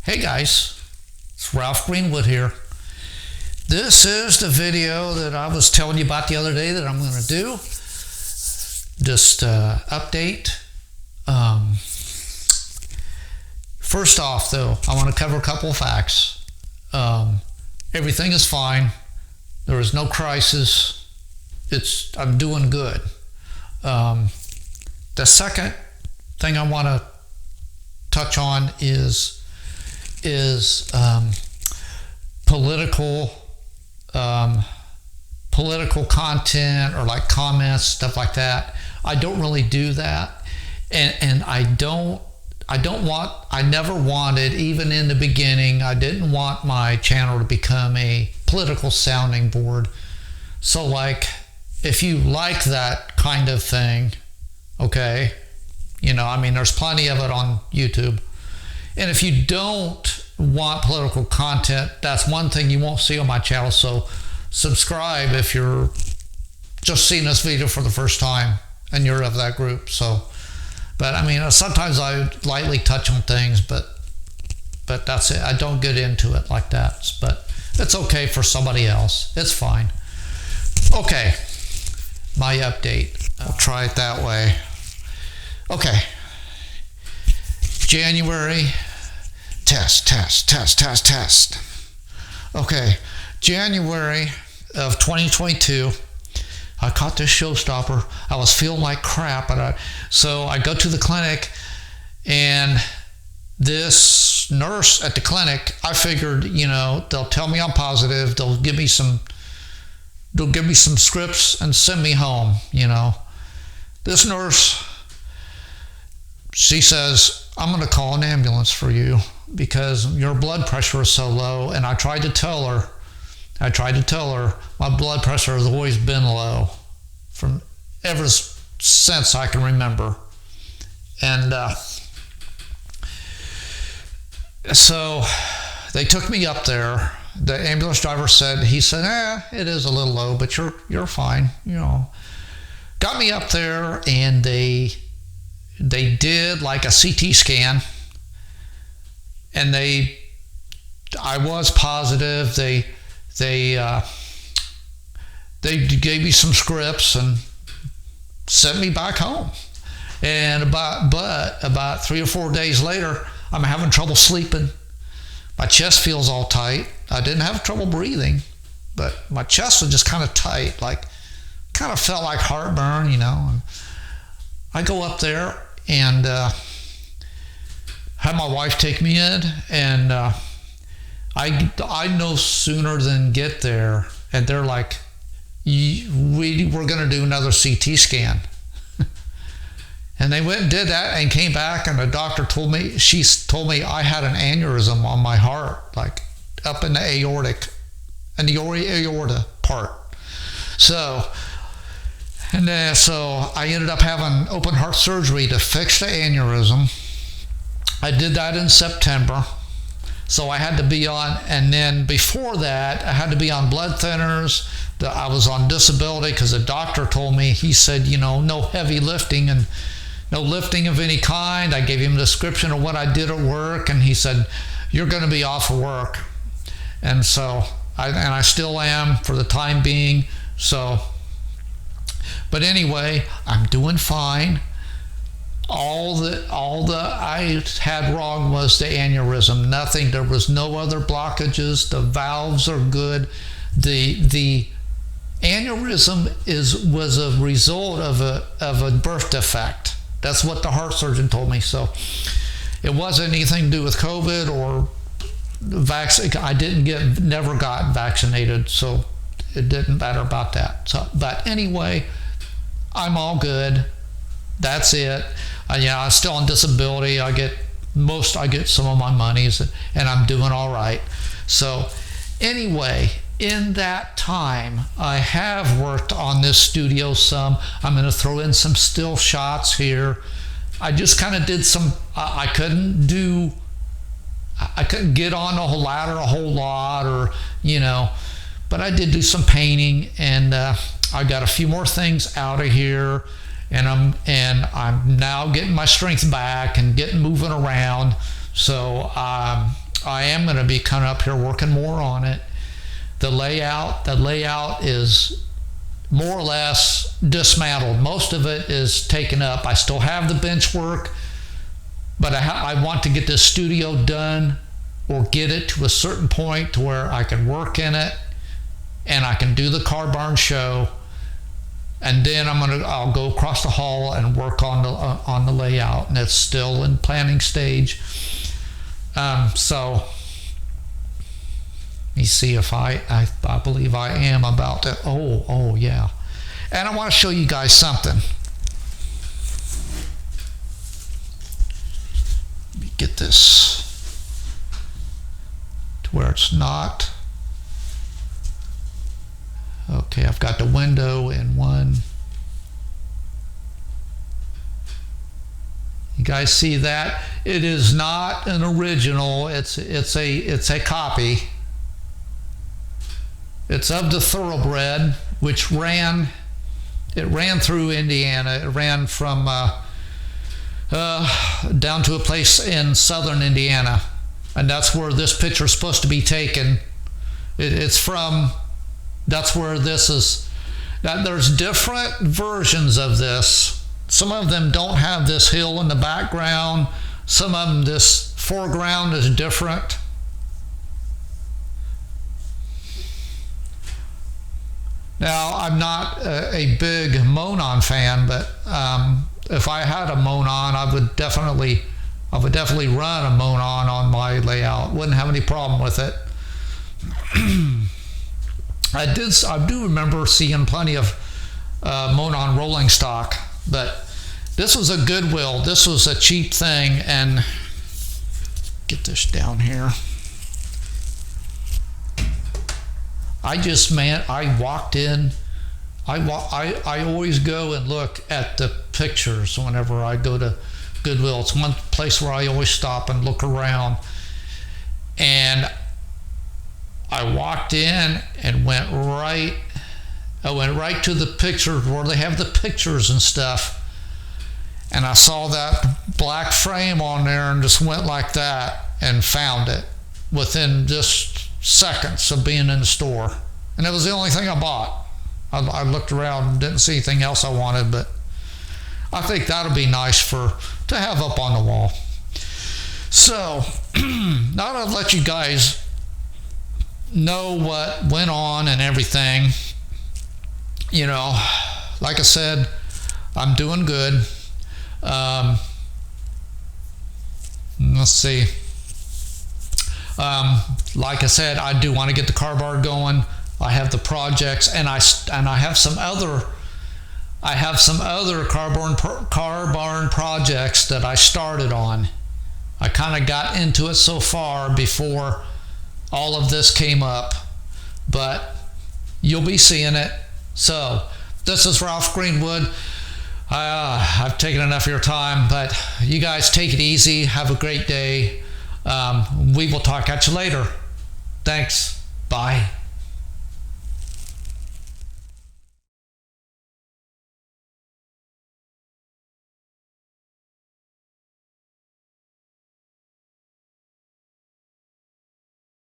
Hey guys, it's Ralph Greenwood here. This is the video that I was telling you about the other day that I'm going to do. Just update. First off though, I want to cover a couple of facts. Everything is fine. There is no crisis. I'm doing good. The second thing I want to touch on is political content or like comments, stuff like that. I don't really do that, and I never wanted, even in the beginning, I didn't want my channel to become a political sounding board. So like, if you like that kind of thing, okay, there's plenty of it on YouTube. And if you don't want political content, that's one thing you won't see on my channel. So subscribe if you're just seeing this video for the first time and you're of that group. But sometimes I lightly touch on things, but that's it. I don't get into it like that. But it's okay for somebody else. It's fine. Okay, my update. I'll try it that way. Okay. January, test. Okay, January of 2022, I caught this showstopper. I was feeling like crap, so I go to the clinic, and this nurse at the clinic, I figured, they'll tell me I'm positive, they'll give me some scripts and send me home, This nurse, she says, I'm going to call an ambulance for you because your blood pressure is so low. And I tried to tell her my blood pressure has always been low from ever since I can remember. And so they took me up there. The ambulance driver said, it is a little low, but you're fine. Got me up there, and they did like a CT scan, and I was positive. They gave me some scripts and sent me back home. And about 3 or 4 days later, I'm having trouble sleeping. My chest feels all tight. I didn't have trouble breathing, but my chest was just kind of tight, kind of felt like heartburn, And I go up there and have my wife take me in, and I no sooner than get there, and they're like, we're going to do another CT scan. And they went and did that and came back, and the doctor told me I had an aneurysm on my heart, like up in the aorta part. So I ended up having open heart surgery to fix the aneurysm. I did that in September. So I had to be on, and then before that, I had to be on blood thinners. I was on disability because the doctor told me, he said, no heavy lifting and no lifting of any kind. I gave him a description of what I did at work, and he said, you're going to be off of work. And so, I still am for the time being. So, but anyway, I'm doing fine. All that I had wrong was the aneurysm. Nothing. There was no other blockages. The valves are good. The aneurysm was a result of a birth defect. That's what the heart surgeon told me. So it wasn't anything to do with COVID or vaccine. I never got vaccinated, so it didn't matter about that. So, but anyway, I'm all good. That's it. I'm still on disability. I get some of my monies, and I'm doing all right. So anyway, in that time, I have worked on this studio some. I'm going to throw in some still shots here. I just kind of did some, I couldn't get on the ladder a whole lot, but I did do some painting, and I got a few more things out of here. And I'm now getting my strength back and moving around. So I am going to be coming up here working more on it. The layout is more or less dismantled. Most of it is taken up. I still have the bench work, but I want to get this studio done, or get it to a certain point to where I can work in it and I can do the car barn show, and then I'll go across the hall and work on the layout, and it's still in planning stage. So let me see if I believe I am about to. Oh yeah, and I want to show you guys something. Let me get this to where it's not. Okay, I've got the window in one. You guys see that? It is not an original. It's a copy. It's of the Thoroughbred, which ran through Indiana. It ran from down to a place in southern Indiana, and that's where this picture is supposed to be taken. It's from. That's where this is. Now, there's different versions of this. Some of them don't have this hill in the background. Some of them, this foreground is different. Now, I'm not a big Monon fan, but if I had a Monon, I would definitely run a Monon on my layout. Wouldn't have any problem with it. I do remember seeing plenty of Monon rolling stock, but this was a Goodwill. This was a cheap thing, and get this down here. I walked in. I always go and look at the pictures whenever I go to Goodwill. It's one place where I always stop and look around, and I walked in and went right to the pictures where they have the pictures and stuff, and I saw that black frame on there and just went like that and found it within just seconds of being in the store. And it was the only thing I bought. I looked around and didn't see anything else I wanted, but I think that'll be nice to have up on the wall. So now that I've let you guys know what went on and everything, like I said, I'm doing good. Let's see. Like I said, I do want to get the car barn going. I have the projects, and I have some other car barn projects that I started on. I kind of got into it so far before all of this came up, but you'll be seeing it. So this is Ralph Greenwood. I've taken enough of your time, but you guys take it easy. Have a great day. We will talk at you later. Thanks. Bye.